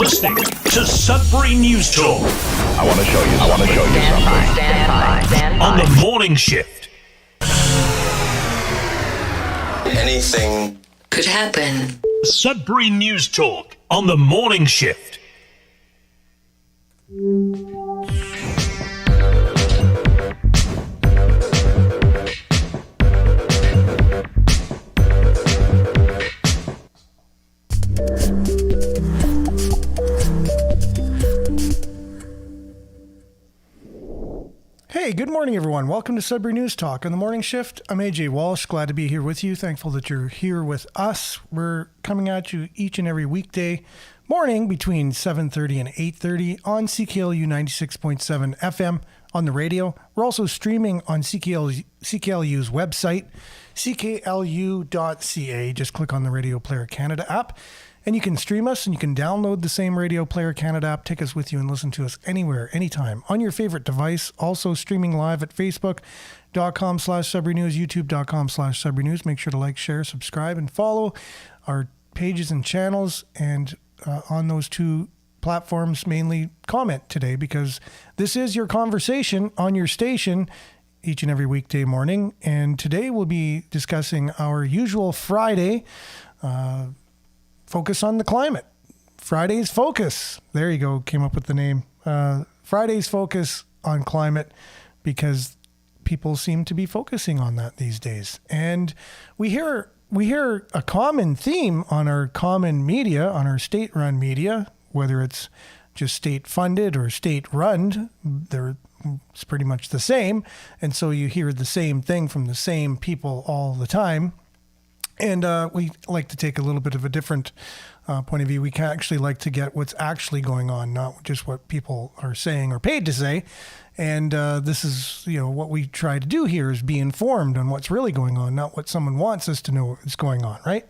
listening to Sudbury News Talk. I want to show you something. Stand by. On the morning shift. Anything could happen. Sudbury News Talk on the morning shift. Hey, good morning, everyone. Welcome to Sudbury News Talk on the morning shift. I'm AJ Walsh. Glad to be here with you. Thankful that you're here with us. We're coming at you each and every weekday morning between 7:30 and 8:30 on CKLU 96.7 FM on the radio. We're also streaming on CKLU's website, cklu.ca. Just click on the Radio Player Canada app. And you can stream us, and you can download the same Radio Player Canada app, take us with you, and listen to us anywhere, anytime, on your favorite device. Also streaming live at facebook.com/Sudbury News, youtube.com/Sudbury News. Make sure to like, share, subscribe, and follow our pages and channels. And on those two platforms, mainly comment today, because this is your conversation on your station each and every weekday morning. And today we'll be discussing our usual Friday focus on the climate. Friday's Focus. There you go. Came up with the name. Friday's Focus on climate, because people seem to be focusing on that these days. And we hear a common theme on our common media, on our state-run media, whether it's just state-funded or state-run. It's pretty much the same. And so you hear the same thing from the same people all the time. And we like to take a little bit of a different point of view. We can actually like to get what's actually going on, not just what people are saying or paid to say. And this is, what we try to do here is be informed on what's really going on, not what someone wants us to know is going on, right?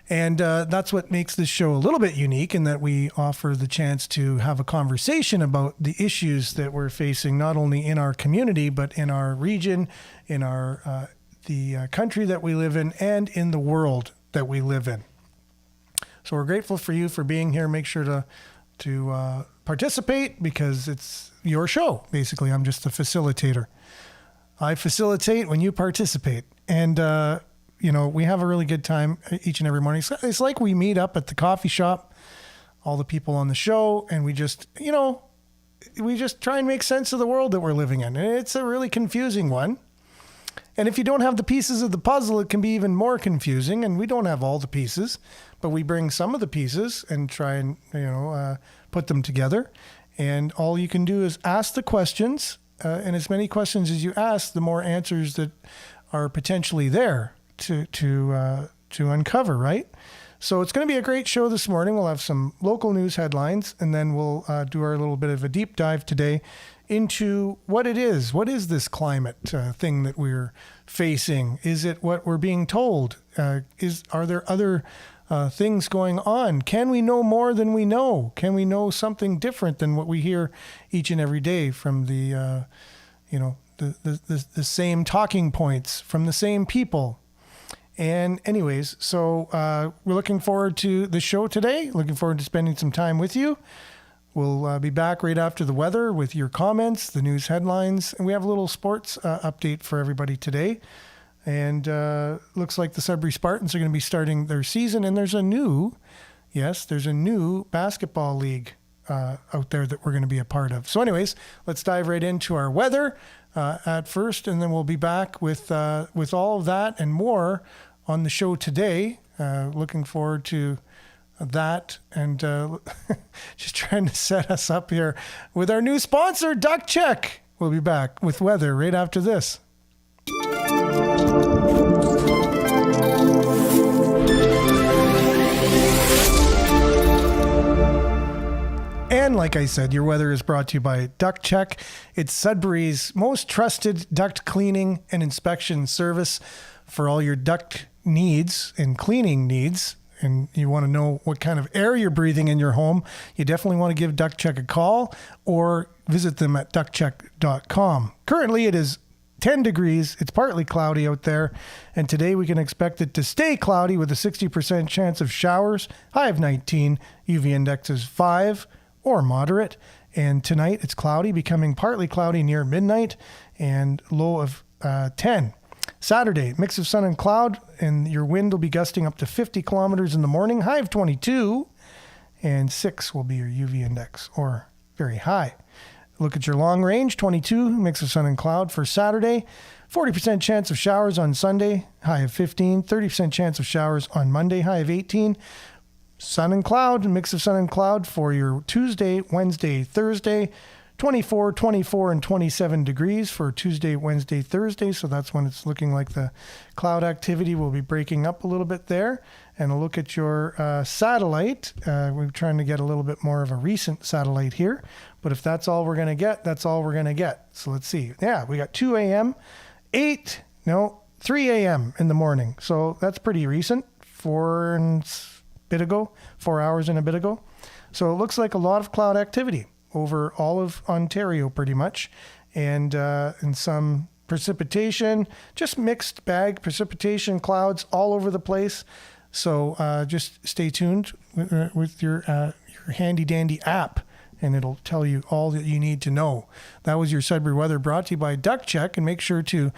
And that's what makes this show a little bit unique, in that we offer the chance to have a conversation about the issues that we're facing, not only in our community, but in our region, in our the country that we live in, and in the world that we live in. So we're grateful for you for being here. Make sure to participate, because it's your show. Basically, I'm just the facilitator. I facilitate when you participate. And, we have a really good time each and every morning. It's like we meet up at the coffee shop, all the people on the show, and we just try and make sense of the world that we're living in. And it's a really confusing one. And if you don't have the pieces of the puzzle, it can be even more confusing. And we don't have all the pieces, but we bring some of the pieces and try and, put them together. And all you can do is ask the questions, and as many questions as you ask, the more answers that are potentially there to uncover, right? So it's going to be a great show this morning. We'll have some local news headlines, and then we'll do our little bit of a deep dive today into what it is. What is this climate thing that we're facing? Is it what we're being told? Are there other things going on? Can we know more than we know? Can we know something different than what we hear each and every day from the same talking points from the same people? And anyways, so we're looking forward to the show today. Looking forward to spending some time with you. We'll be back right after the weather with your comments, the news headlines, and we have a little sports update for everybody today. And looks like the Sudbury Spartans are going to be starting their season, and there's a new basketball league out there that we're going to be a part of. So anyways, let's dive right into our weather at first, and then we'll be back with all of that and more on the show today. Looking forward to that, and just trying to set us up here with our new sponsor, Duck Check. We'll be back with weather right after this. And like I said, your weather is brought to you by Duct Check. It's Sudbury's most trusted duct cleaning and inspection service for all your duct needs and cleaning needs. And you want to know what kind of air you're breathing in your home, you definitely want to give Duct Check a call or visit them at ductcheck.com. Currently, it is 10 degrees. It's partly cloudy out there. And today we can expect it to stay cloudy with a 60% chance of showers. High of 19. UV index is 5 or moderate. And tonight it's cloudy, becoming partly cloudy near midnight, and low of 10. Saturday, mix of sun and cloud, and your wind will be gusting up to 50 kilometers in the morning. High of 22. And 6 will be your UV index, or very high. Look at your long range, 22, mix of sun and cloud for Saturday. 40% chance of showers on Sunday, high of 15. 30% chance of showers on Monday, high of 18. Sun and cloud, mix of sun and cloud for your Tuesday, Wednesday, Thursday. 24, 24, and 27 degrees for Tuesday, Wednesday, Thursday. So that's when it's looking like the cloud activity will be breaking up a little bit there. And a look at your satellite. We're trying to get a little bit more of a recent satellite here. But if that's all we're going to get, that's all we're going to get. So let's see. Yeah, we got 2 a.m., 3 a.m. in the morning. So that's pretty recent. 4 hours and a bit ago. So it looks like a lot of cloud activity over all of Ontario pretty much. And some precipitation, just mixed bag precipitation, clouds all over the place. So just stay tuned with your handy dandy app, and it'll tell you all that you need to know. That was your Sudbury weather, brought to you by Duck Check. And make sure to,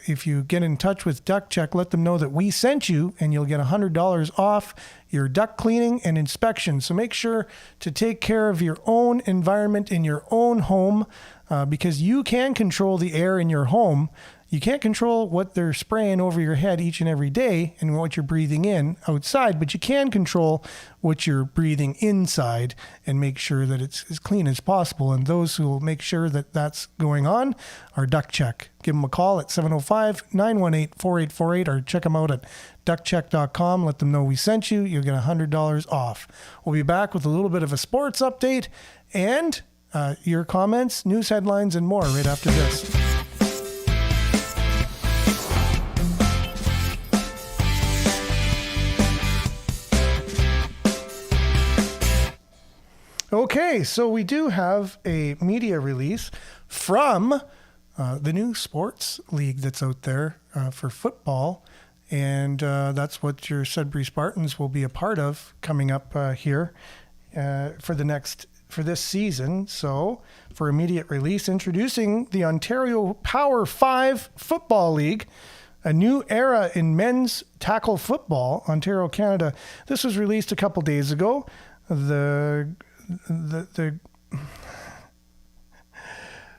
if you get in touch with Duck Check, let them know that we sent you, and you'll get $100 off your duct cleaning and inspection. So make sure to take care of your own environment in your own home, because you can control the air in your home. You can't control what they're spraying over your head each and every day and what you're breathing in outside, but you can control what you're breathing inside and make sure that it's as clean as possible. And those who will make sure that that's going on are Duck Check. Give them a call at 705-918-4848 or check them out at duckcheck.com. Let them know we sent you. You'll get $100 off. We'll be back with a little bit of a sports update and your comments, news headlines, and more right after this. Okay, so we do have a media release from the new sports league that's out there for football, and that's what your Sudbury Spartans will be a part of coming up here for this season. So, for immediate release, introducing the Ontario Power 5 Football League, a new era in men's tackle football, Ontario, Canada. This was released a couple days ago.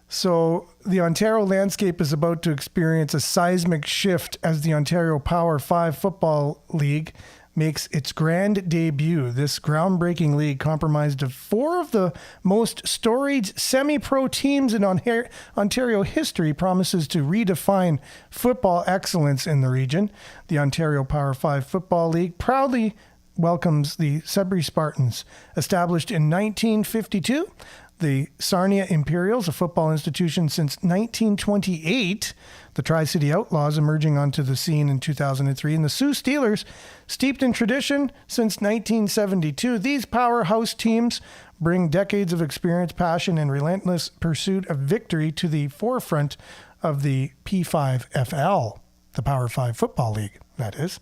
So the Ontario landscape is about to experience a seismic shift as the Ontario Power 5 Football League makes its grand debut. This groundbreaking league, comprised of 4 of the most storied semi-pro teams in Ontario history, promises to redefine football excellence in the region. The Ontario Power 5 Football League proudly welcomes the Sudbury Spartans. Established in 1952, the Sarnia Imperials, a football institution since 1928, the Tri-City Outlaws emerging onto the scene in 2003, and the Sioux Steelers, steeped in tradition since 1972. These powerhouse teams bring decades of experience, passion, and relentless pursuit of victory to the forefront of the P5FL, the Power 5 Football League, that is.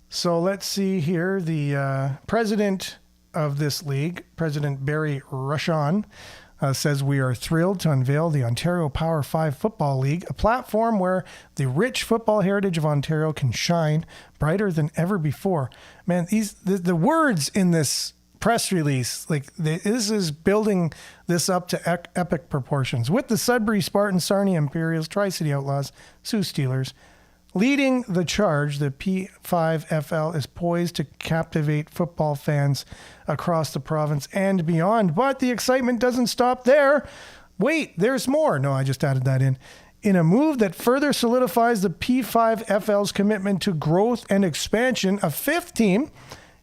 So let's see here. The president of this league, President Barry Rushon, says we are thrilled to unveil the Ontario Power 5 Football League, a platform where the rich football heritage of Ontario can shine brighter than ever before. Man, the words in this press release, this is building this up to epic proportions. With the Sudbury Spartans, Sarnia Imperials, Tri-City Outlaws, Sioux Steelers leading the charge, the P5FL is poised to captivate football fans across the province and beyond. But the excitement doesn't stop there. Wait, there's more. No, I just added that in. In a move that further solidifies the P5FL's commitment to growth and expansion, a 5th team,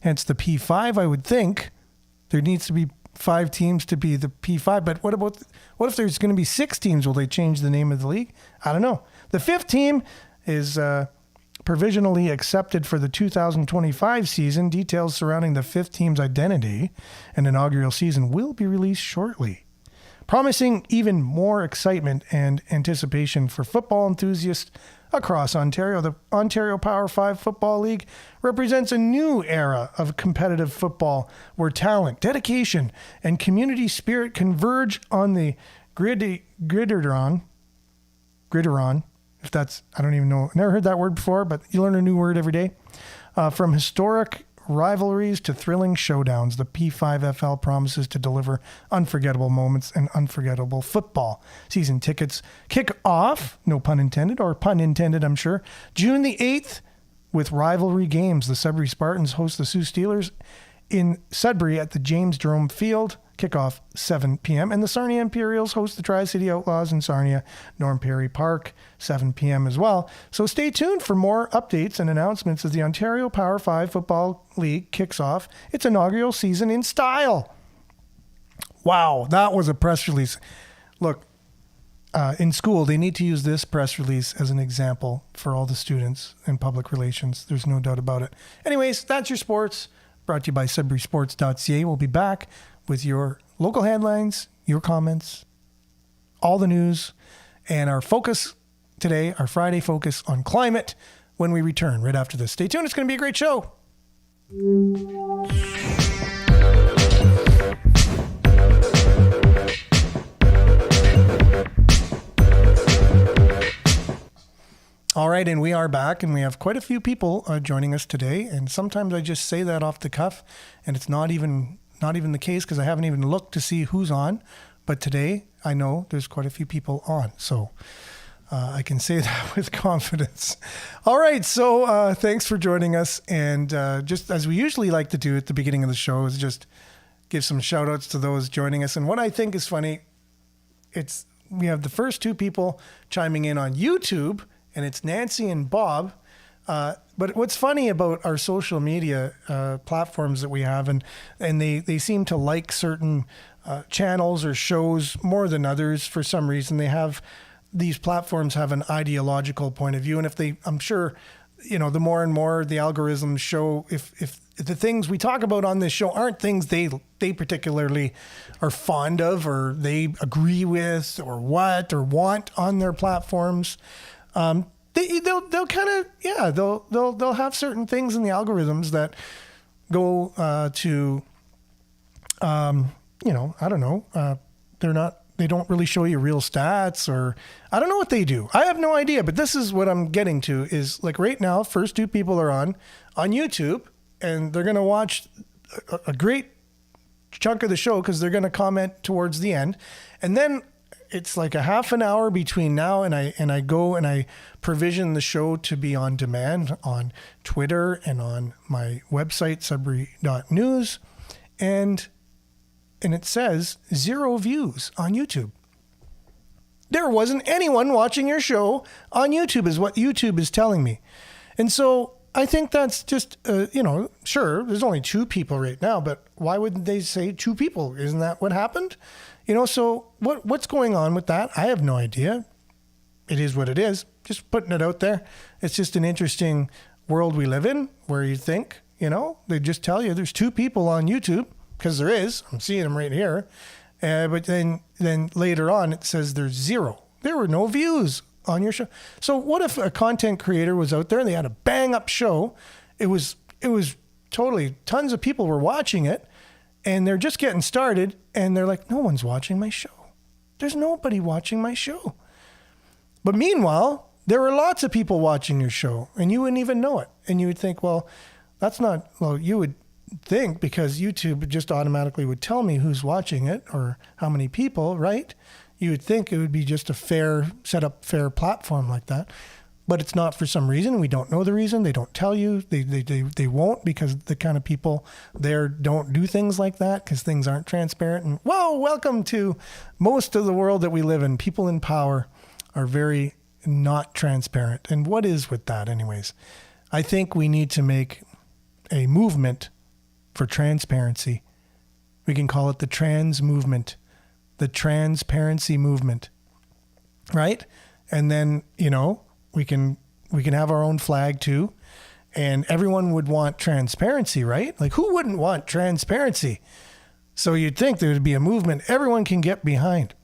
hence the P5, I would think. There needs to be 5 teams to be the P5. But what if there's going to be 6 teams? Will they change the name of the league? I don't know. The 5th team is provisionally accepted for the 2025 season. Details surrounding the 5th team's identity and inaugural season will be released shortly. promising even more excitement and anticipation for football enthusiasts across Ontario. The Ontario Power 5 Football League represents a new era of competitive football where talent, dedication, and community spirit converge on the gridiron. If that's, I don't even know, never heard that word before, but you learn a new word every day. From historic rivalries to thrilling showdowns, the P5FL promises to deliver unforgettable moments and unforgettable football. Season tickets kick off, no pun intended, or pun intended, I'm sure, June the 8th with rivalry games. The Sudbury Spartans host the Sioux Steelers in Sudbury at the James Jerome Field. Kickoff 7 p.m. And the Sarnia Imperials host the Tri-City Outlaws in Sarnia, Norm Perry Park, 7 p.m. as well. So stay tuned for more updates and announcements as the Ontario Power 5 Football League kicks off its inaugural season in style. Wow, that was a press release. Look, in school, they need to use this press release as an example for all the students in public relations. There's no doubt about it. Anyways, that's your sports. Brought to you by SudburySports.ca. We'll be back with your local headlines, your comments, all the news, and our focus today, our Friday focus on climate when we return right after this. Stay tuned. It's going to be a great show. All right, and we are back, and we have quite a few people joining us today, and sometimes I just say that off the cuff, and it's not even the case because I haven't even looked to see who's on. But today, I know there's quite a few people on. So I can say that with confidence. All right. So thanks for joining us. And just as we usually like to do at the beginning of the show is just give some shout outs to those joining us. And what I think is funny, we have the first two people chiming in on YouTube, and it's Nancy and Bob. But what's funny about our social media platforms that we have, and they seem to like certain channels or shows more than others for some reason. These platforms have an ideological point of view, and I'm sure, the more and more the algorithms show if the things we talk about on this show aren't things they particularly are fond of or they agree with or want on their platforms. They'll kind of, they'll have certain things in the algorithms that go to, I don't know, they don't really show you real stats, or I don't know what they do. I have no idea, but this is what I'm getting to is like right now, first two people are on YouTube, and they're going to watch a great chunk of the show because they're going to comment towards the end. And then it's like a half an hour between now and I go and I provision the show to be on demand on Twitter and on my website, Sudbury.news. And it says 0 views on YouTube. There wasn't anyone watching your show on YouTube is what YouTube is telling me. And so I think that's just, sure, there's only 2 people right now, but why wouldn't they say 2 people? Isn't that what happened? So what's going on with that? I have no idea. It is what it is. Just putting it out there. It's just an interesting world we live in where you think, they just tell you there's 2 people on YouTube because there is. I'm seeing them right here. But then later on it says there's 0. There were no views on your show. So what if a content creator was out there and they had a bang up show? It was totally tons of people were watching it. And they're just getting started, and they're like, no one's watching my show. There's nobody watching my show. But meanwhile, there were lots of people watching your show, and you wouldn't even know it. And you would think, you would think because YouTube just automatically would tell me who's watching it or how many people, right? You would think it would be just a fair platform like that. But it's not for some reason. We don't know the reason. They don't tell you. They won't because the kind of people there don't do things like that because things aren't transparent. And welcome to most of the world that we live in. People in power are very not transparent. And what is with that anyways? I think we need to make a movement for transparency. We can call it the trans movement, the transparency movement, right? And then, we can have our own flag too, and everyone would want transparency, right? Like who wouldn't want transparency? So you'd think there would be a movement everyone can get behind.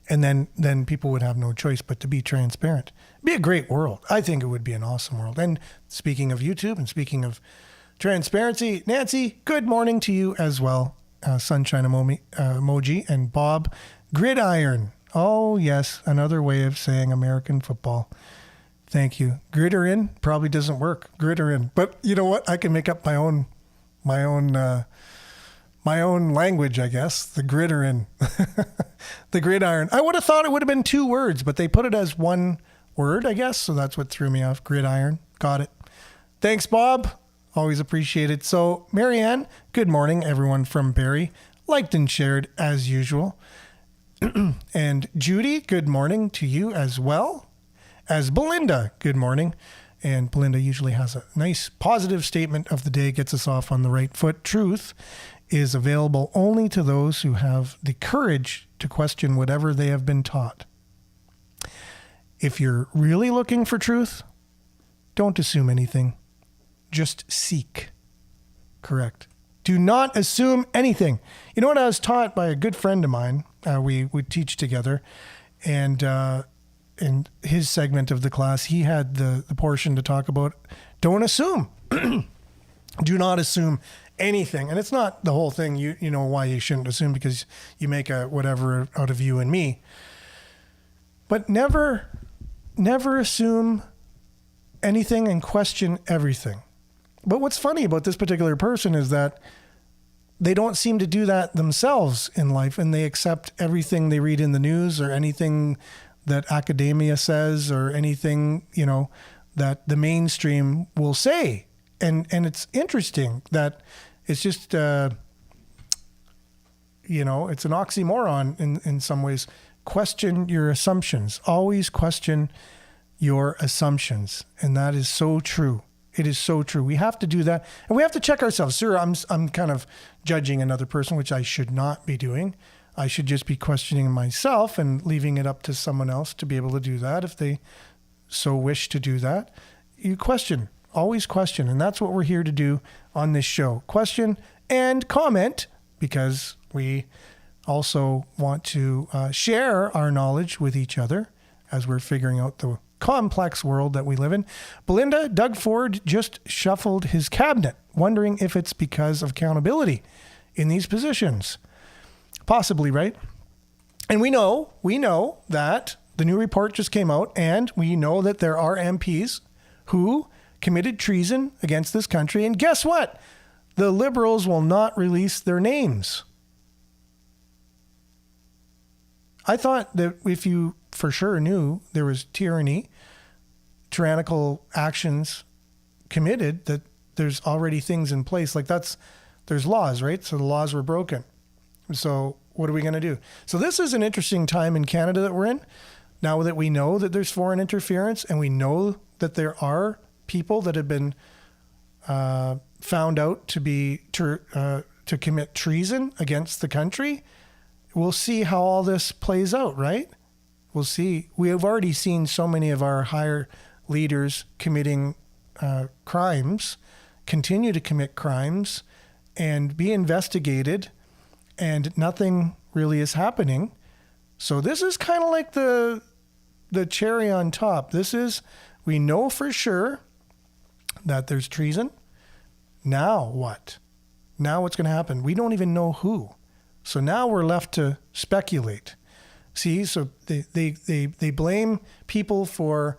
And then people would have no choice but to be transparent. It'd be a great world. I think it would be an awesome world. And speaking of YouTube and speaking of transparency, Nancy, good morning to you as well. Sunshine emoji and Bob, gridiron. Oh, yes, another way of saying American football. Thank you. Gridiron probably doesn't work. Gridiron. But you know what? I can make up my own language, I guess. The gridiron. The gridiron. I would have thought it would have been 2 words, but they put it as 1 word, I guess. So that's what threw me off. Gridiron. Got it. Thanks, Bob. Always appreciated. So, Marianne, good morning, everyone from Barrie. Liked and shared as usual. And Judy, good morning to you as well. As Belinda, good morning. And Belinda usually has a nice positive statement of the day, gets us off on the right foot. Truth is available only to those who have the courage to question whatever they have been taught. If you're really looking for truth, don't assume anything. Just seek. Correct. Do not assume anything. You know what I was taught by a good friend of mine? We would teach together, and in his segment of the class, he had the portion to talk about don't assume. Do not assume anything. And it's not the whole thing. You know why you shouldn't assume, because you make a whatever out of you and me. But never assume anything and question everything. But what's funny about this particular person is that they don't seem to do that themselves in life, and they accept everything they read in the news or anything that academia says or anything, that the mainstream will say. And it's interesting that it's just, it's an oxymoron in some ways. Question your assumptions. Always question your assumptions. And that is so true. It is so true. We have to do that. And we have to check ourselves. Sir, I'm kind of judging another person, which I should not be doing. I should just be questioning myself and leaving it up to someone else to be able to do that if they so wish to do that. You question. Always question. And that's what we're here to do on this show. Question and comment, because we also want to share our knowledge with each other as we're figuring out the complex world that we live in. Belinda, Doug Ford just shuffled his cabinet, wondering if it's because of accountability in these positions. Possibly, right? And we know that the new report just came out, and we know that there are MPs who committed treason against this country. And guess what? The Liberals will not release their names. I thought that if you for sure knew there was tyrannical actions committed, that there's already things in place. Like there's laws, right? So the laws were broken. So what are we going to do? So this is an interesting time in Canada that we're in. Now that we know that there's foreign interference, and we know that there are people that have been found out to commit treason against the country, we'll see how all this plays out, right? We'll see. We have already seen so many of our higher leaders committing crimes, continue to commit crimes, and be investigated, and nothing really is happening. So this is kind of like the cherry on top. We know for sure that there's treason. Now what? Now what's going to happen? We don't even know who. So now we're left to speculate. See, so they blame people for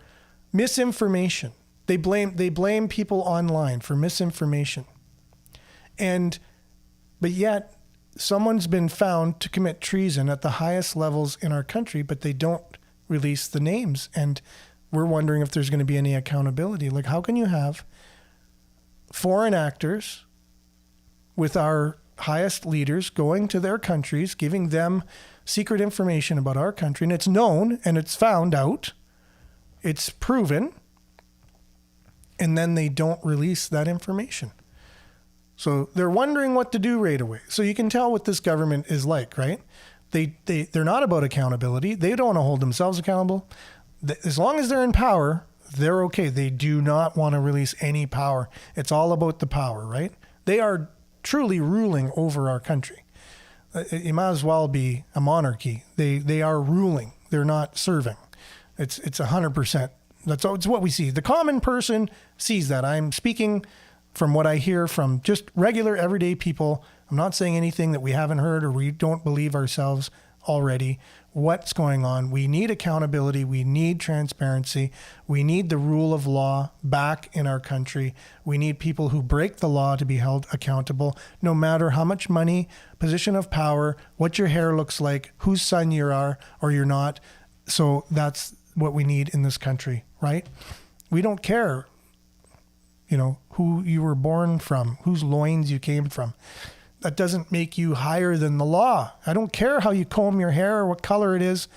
misinformation. They blame people online for misinformation. But yet someone's been found to commit treason at the highest levels in our country, but they don't release the names. And we're wondering if there's going to be any accountability. Like, how can you have foreign actors with our highest leaders going to their countries, giving them secret information about our country, and it's known and it's found out, it's proven, and then they don't release that information? So they're wondering what to do right away. So you can tell what this government is like, right? They're not about accountability. They don't want to hold themselves accountable. As long as they're in power, they're okay. They do not want to release any power. It's all about the power, right? They are truly ruling over our country. It might as well be a monarchy. They are ruling. They're not serving. It's 100%. It's what we see. The common person sees that. I'm speaking from what I hear from just regular everyday people. I'm not saying anything that we haven't heard or we don't believe ourselves already. What's going on? We need accountability. We need transparency. We need the rule of law back in our country. We need people who break the law to be held accountable, no matter how much money, position of power, what your hair looks like, whose son you are or you're not. So that's what we need in this country, right? We don't care, who you were born from, whose loins you came from. That doesn't make you higher than the law. I don't care how you comb your hair or what color it is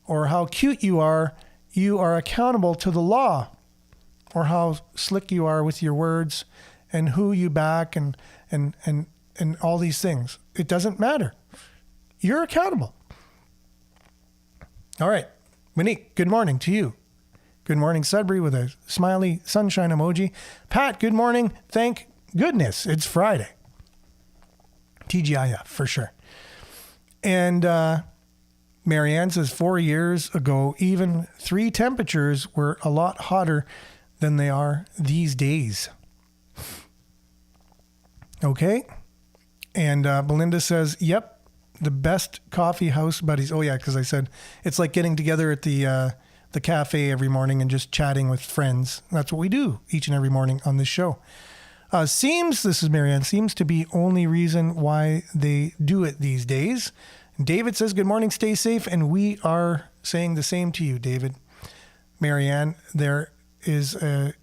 or how cute you are. You are accountable to the law, or how slick you are with your words and who you back and all these things. It doesn't matter. You're accountable. All right. Monique, good morning to you. Good morning, Sudbury, with a smiley sunshine emoji. Pat, good morning. Thank goodness it's Friday. TGIF, for sure. And Marianne says 4 years ago, even 3 temperatures were a lot hotter than they are these days. Okay. And Belinda says, yep, the best coffee house buddies. Oh, yeah, because I said it's like getting together at the cafe every morning and just chatting with friends. That's what we do each and every morning on this show. This is Marianne, seems to be only reason why they do it these days. David says, good morning, stay safe. And we are saying the same to you, David. Marianne, there is a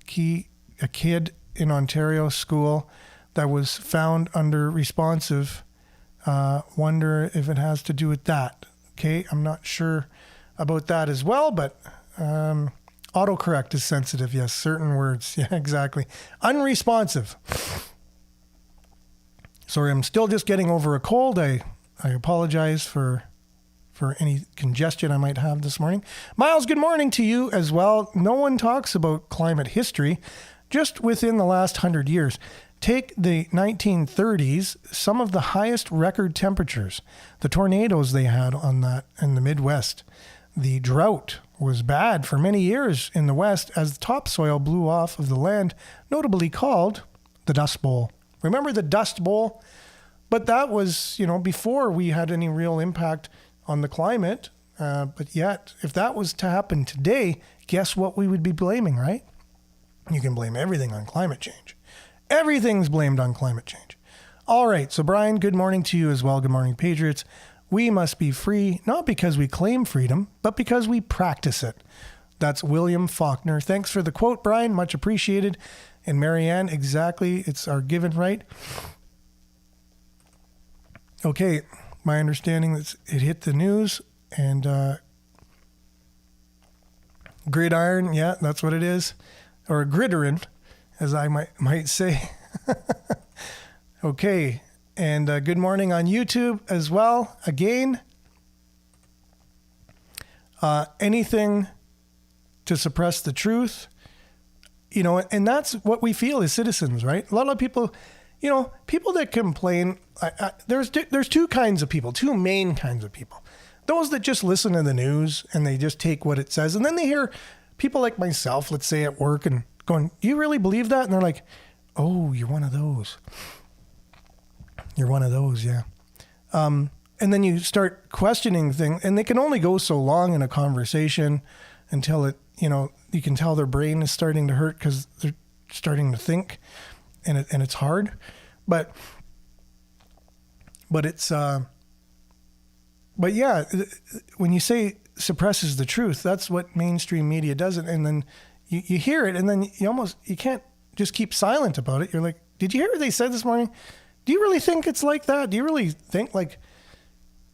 kid in Ontario school that was found under responsive. Wonder if it has to do with that. Okay, I'm not sure about that as well, but autocorrect is sensitive. Yes, certain words. Yeah, exactly. Unresponsive. Sorry, I'm still just getting over a cold. I apologize for any congestion I might have this morning. Miles, good morning to you as well. No one talks about climate history just within the last 100 years. Take the 1930s, some of the highest record temperatures, the tornadoes they had on that in the Midwest. The drought was bad for many years in the West as the topsoil blew off of the land, notably called the Dust Bowl. Remember the Dust Bowl? But that was, before we had any real impact on the climate. But yet, if that was to happen today, guess what we would be blaming, right? You can blame everything on climate change. Everything's blamed on climate change. All right. So, Brian, good morning to you as well. Good morning, Patriots. We must be free, not because we claim freedom, but because we practice it. That's William Faulkner. Thanks for the quote, Brian. Much appreciated. And Marianne, exactly. It's our given right. Okay. My understanding is it hit the news and gridiron. Yeah, that's what it is. Or gridiron, as I might say. Okay. And good morning on YouTube as well. Again, anything to suppress the truth, and that's what we feel as citizens, right? A lot of people, people that complain, there's 2 kinds of people, 2 main kinds of people. Those that just listen to the news and they just take what it says. And then they hear people like myself, let's say at work, and going, do you really believe that? And they're like, oh, you're one of those. You're one of those, yeah. And then you start questioning things, and they can only go so long in a conversation until it, you can tell their brain is starting to hurt because they're starting to think, and it's hard. But it's, but yeah, when you say suppresses the truth, that's what mainstream media does. And then you hear it, and then you can't just keep silent about it. You're like, did you hear what they said this morning? Do you really think it's like that? Do you really think like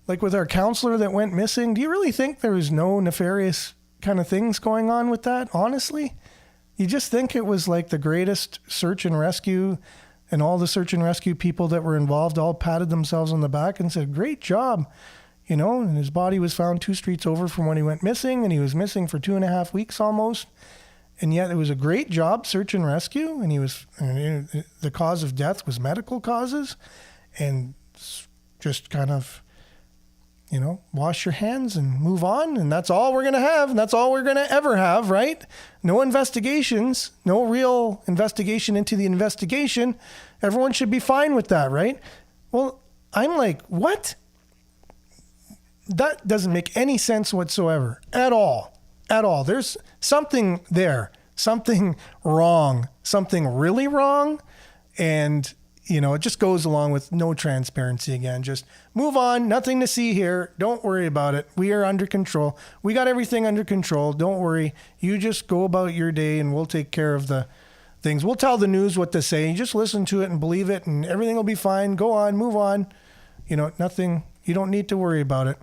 with our counselor that went missing, do you really think there was no nefarious kind of things going on with that? Honestly, you just think it was like the greatest search and rescue, and all the search and rescue people that were involved all patted themselves on the back and said, great job. And his body was found 2 streets over from when he went missing, and he was missing for 2.5 weeks almost. And yet it was a great job, search and rescue. And the cause of death was medical causes. And just kind of, wash your hands and move on. And that's all we're going to have. And that's all we're going to ever have, right? No investigations, no real investigation into the investigation. Everyone should be fine with that, right? Well, I'm like, what? That doesn't make any sense whatsoever at all. At all. There's something there, something wrong, something really wrong. And, it just goes along with no transparency again. Just move on. Nothing to see here. Don't worry about it. We are under control. We got everything under control. Don't worry. You just go about your day and we'll take care of the things. We'll tell the news what to say. You just listen to it and believe it and everything will be fine. Go on, move on. Nothing. You don't need to worry about it.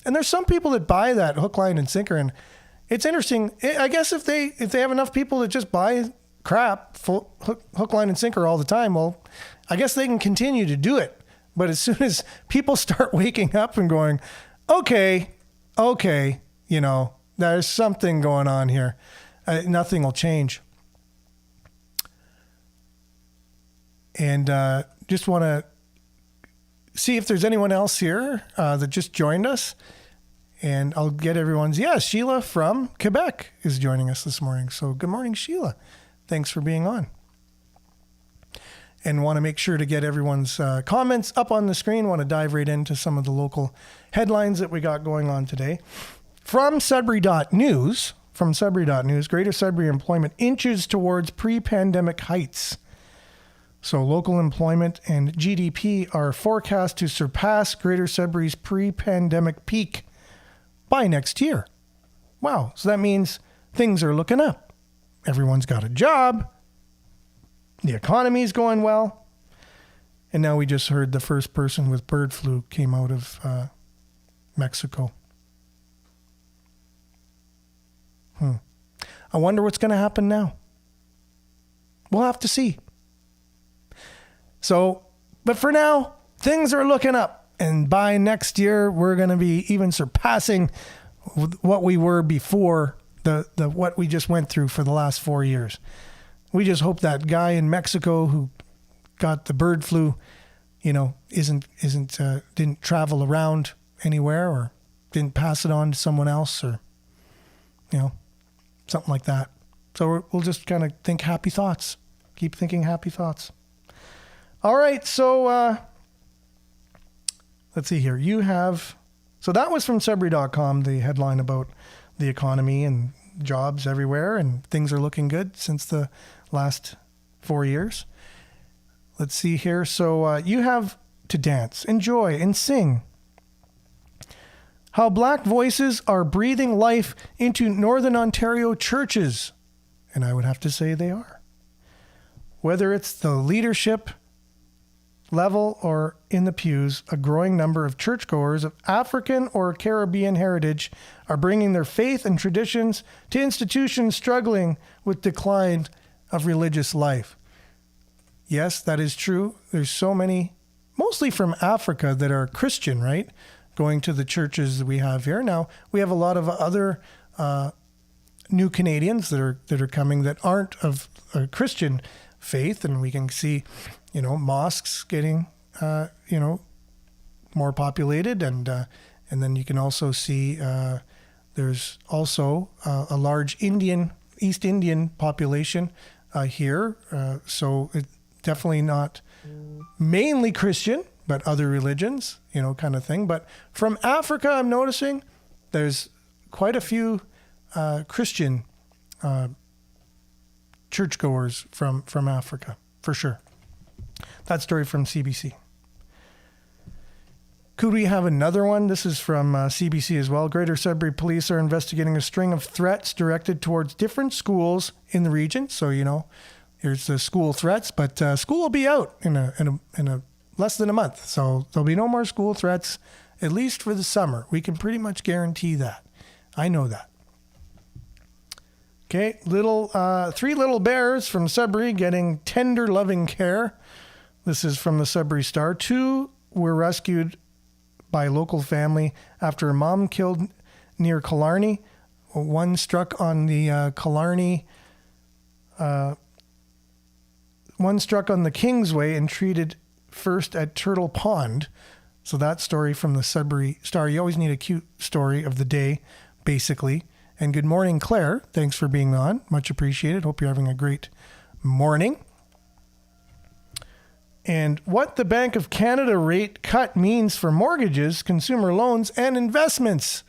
And there's some people that buy that hook, line, and sinker. And it's interesting. I guess if they have enough people that just buy crap, hook, line, and sinker all the time, well, I guess they can continue to do it. But as soon as people start waking up and going, okay, there's something going on here, nothing will change. And just want to see if there's anyone else here that just joined us. And I'll get everyone's. Yeah, Sheila from Quebec is joining us this morning. So good morning, Sheila. Thanks for being on. And want to make sure to get everyone's comments up on the screen. Want to dive right into some of the local headlines that we got going on today. From Sudbury.news, Greater Sudbury employment inches towards pre-pandemic heights. So local employment and GDP are forecast to surpass Greater Sudbury's pre-pandemic peak by next year. Wow. So that means things are looking up. Everyone's got a job. The economy's going well. And now we just heard the first person with bird flu came out of Mexico. I wonder what's going to happen now. We'll have to see. So, but for now, things are looking up. And by next year, we're going to be even surpassing what we were before the what we just went through for the last 4 years. We just hope that guy in Mexico who got the bird flu, didn't travel around anywhere or didn't pass it on to someone else or, something like that. So we'll just kind of think happy thoughts. Keep thinking happy thoughts. All right, so let's see here. So that was from Sudbury.com, the headline about the economy and jobs everywhere, and things are looking good since the last 4 years. Let's see here. So you have to dance, enjoy, and sing. How Black voices are breathing life into Northern Ontario churches. And I would have to say they are. Whether it's the leadership level or in the pews, a growing number of churchgoers of African or Caribbean heritage are bringing their faith and traditions to institutions struggling with decline of religious life. Yes, that is true. There's so many, mostly from Africa, that are Christian, right? Going to the churches that we have here. Now, we have a lot of other new Canadians that are coming that aren't of a Christian faith, and we can see mosques getting, more populated. And then you can also see there's also a large East Indian population here. So it's definitely not mainly Christian, but other religions, kind of thing. But from Africa, I'm noticing there's quite a few Christian churchgoers from Africa, for sure. That story from CBC. Could we have another one? This is from CBC as well. Greater Sudbury Police are investigating a string of threats directed towards different schools in the region. So, here's the school threats, but school will be out in a less than a month. So there'll be no more school threats, at least for the summer. We can pretty much guarantee that. I know that. Okay, three little bears from Sudbury getting tender, loving care. This is from the Sudbury Star. 2 were rescued by a local family after a mom killed near Killarney. 1 struck on the Killarney One struck on the Kingsway and treated first at Turtle Pond. So that story from the Sudbury Star. You always need a cute story of the day, basically. And good morning, Claire. Thanks for being on. Much appreciated. Hope you're having a great morning. And what the Bank of Canada rate cut means for mortgages, consumer loans, and investments.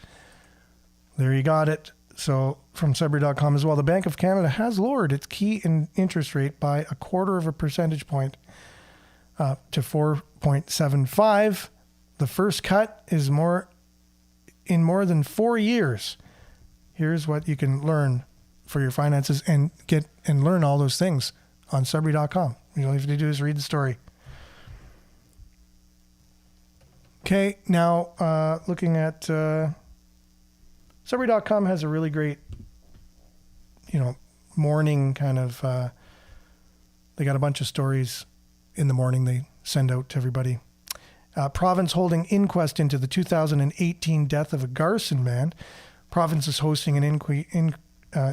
There you got it. So from Sudbury.com as well, the Bank of Canada has lowered its key interest rate by 0.25 percentage point to 4.75. The first cut is more than 4 years. Here's what you can learn for your finances and get and learn all those things on Sudbury.com. All you have to do is read the story. Okay, now looking at Sudbury.com has a really great, morning kind of, they got a bunch of stories in the morning they send out to everybody. Province holding inquest into the 2018 death of a Garson man. Province is hosting an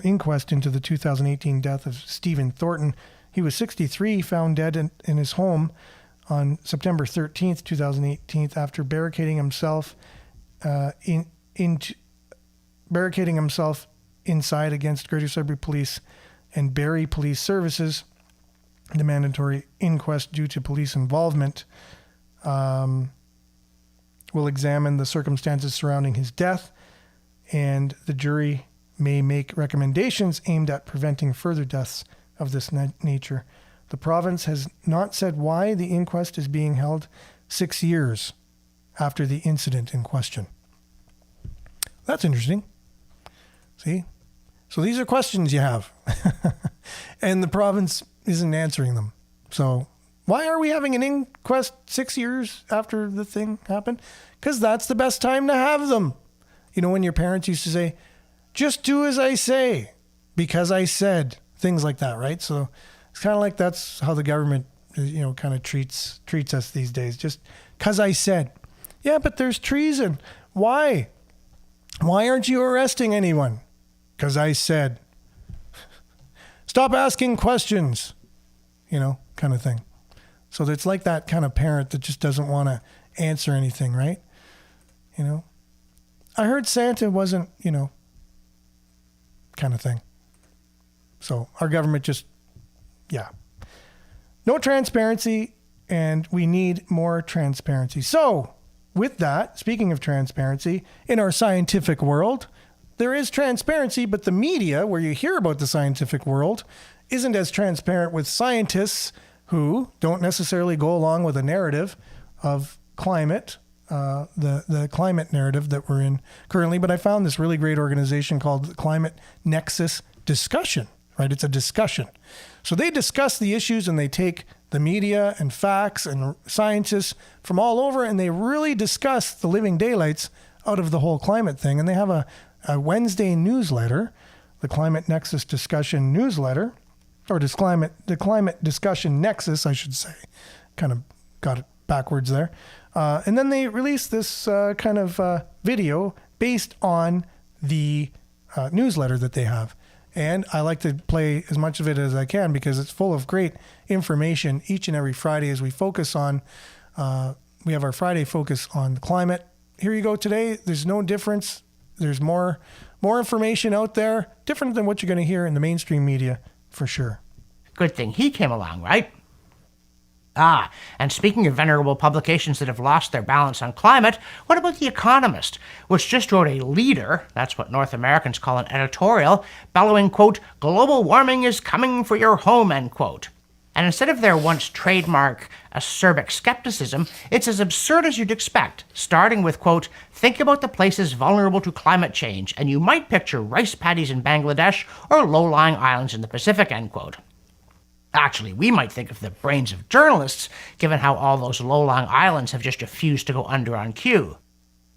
inquest into the 2018 death of Stephen Thornton. He was 63, found dead in his home on September 13th, 2018, after barricading himself inside against Greater Sudbury Police and Barrie Police Services. The mandatory inquest due to police involvement will examine the circumstances surrounding his death, and the jury may make recommendations aimed at preventing further deaths of this nature. The province has not said why the inquest is being held 6 years after the incident in question. That's interesting. See? So these are questions you have. And the province isn't answering them. So why are we having an inquest 6 years after the thing happened? Because that's the best time to have them. When your parents used to say, just do as I say, because I said, things like that, right? So it's kind of like that's how the government, kind of treats us these days. Just because I said. Yeah, but there's treason. Why? Why aren't you arresting anyone? Because I said. Stop asking questions, kind of thing. So it's like that kind of parent that just doesn't want to answer anything, right? I heard Santa wasn't, kind of thing. So our government just, no transparency, and we need more transparency. So with that, speaking of transparency, in our scientific world, there is transparency, but the media, where you hear about the scientific world, isn't as transparent with scientists who don't necessarily go along with a narrative of climate, the climate narrative that we're in currently. But I found this really great organization called Climate Nexus Discussion, right? It's a discussion. So they discuss the issues, and they take the media and facts and scientists from all over, and they really discuss the living daylights out of the whole climate thing. And they have a Wednesday newsletter, the Climate Nexus Discussion newsletter, or the Climate Discussion Nexus, I should say. Kind of got it backwards there. And then they release this kind of video based on the newsletter that they have. And I like to play as much of it as I can because it's full of great information each and every Friday as we focus on, we have our Friday focus on the climate. Here you go today. There's no difference. There's more information out there, different than what you're going to hear in the mainstream media, for sure. Good thing he came along, right? Ah, and speaking of venerable publications that have lost their balance on climate, what about The Economist, which just wrote a leader, that's what North Americans call an editorial, bellowing, quote, global warming is coming for your home, end quote. And instead of their once trademark acerbic skepticism, it's as absurd as you'd expect, starting with, quote, think about the places vulnerable to climate change, and you might picture rice paddies in Bangladesh or low-lying islands in the Pacific, end quote. Actually, we might think of the brains of journalists, given how all those low-lying islands have just refused to go under on cue.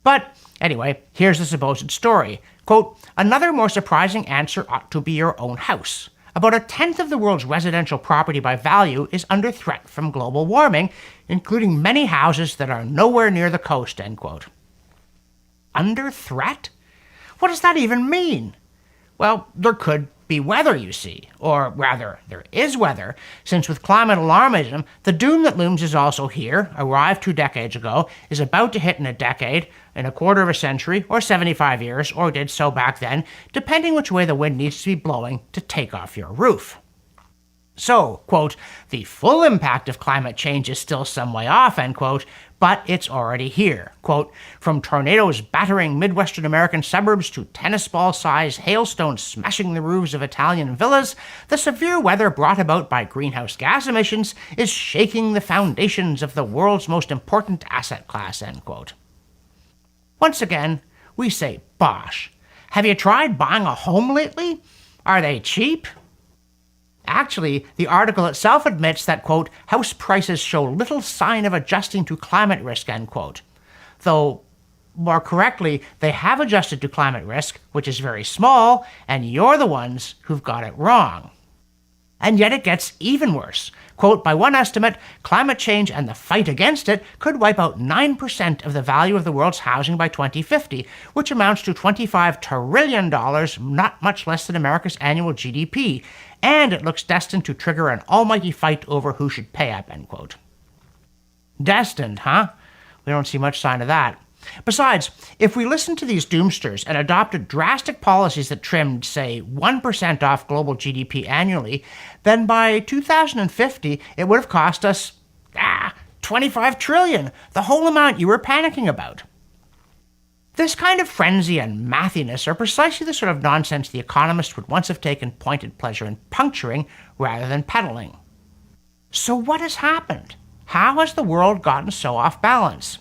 But anyway, here's the supposed story. Quote, another more surprising answer ought to be your own house. About 1/10 of the world's residential property by value is under threat from global warming, including many houses that are nowhere near the coast, end quote. Under threat? What does that even mean? Well, there could be weather, you see. Or rather, there is weather, since with climate alarmism, the doom that looms is also here, arrived 2 decades ago, is about to hit in a decade, in a quarter of a century, or 75 years, or did so back then, depending which way the wind needs to be blowing to take off your roof. So, quote, the full impact of climate change is still some way off, end quote, but it's already here. Quote, from tornadoes battering Midwestern American suburbs to tennis ball-sized hailstones smashing the roofs of Italian villas, the severe weather brought about by greenhouse gas emissions is shaking the foundations of the world's most important asset class, end quote. Once again, we say bosh. Have you tried buying a home lately? Are they cheap? Actually, the article itself admits that, quote, house prices show little sign of adjusting to climate risk, end quote. Though, more correctly, they have adjusted to climate risk, which is very small, and you're the ones who've got it wrong. And yet it gets even worse. Quote, by one estimate, climate change and the fight against it could wipe out 9% of the value of the world's housing by 2050, which amounts to $25 trillion, not much less than America's annual GDP, and it looks destined to trigger an almighty fight over who should pay up, end quote. Destined, huh? We don't see much sign of that. Besides, if we listened to these doomsters and adopted drastic policies that trimmed, say, 1% off global GDP annually, then by 2050 it would have cost us, $25 trillion, the whole amount you were panicking about. This kind of frenzy and mathiness are precisely the sort of nonsense the economists would once have taken pointed pleasure in puncturing rather than peddling. So what has happened? How has the world gotten so off balance?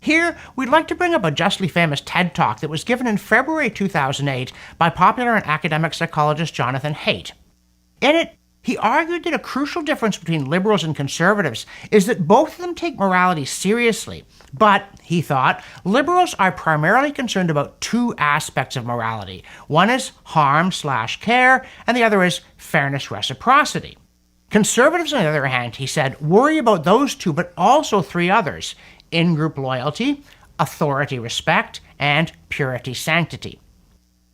Here, we'd like to bring up a justly famous TED Talk that was given in February 2008 by popular and academic psychologist Jonathan Haidt. In it, he argued that a crucial difference between liberals and conservatives is that both of them take morality seriously, but, he thought, liberals are primarily concerned about 2 aspects of morality. One is harm/care, and the other is fairness reciprocity. Conservatives, on the other hand, he said, worry about those 2, but also 3 others: in-group loyalty, authority respect, and purity sanctity.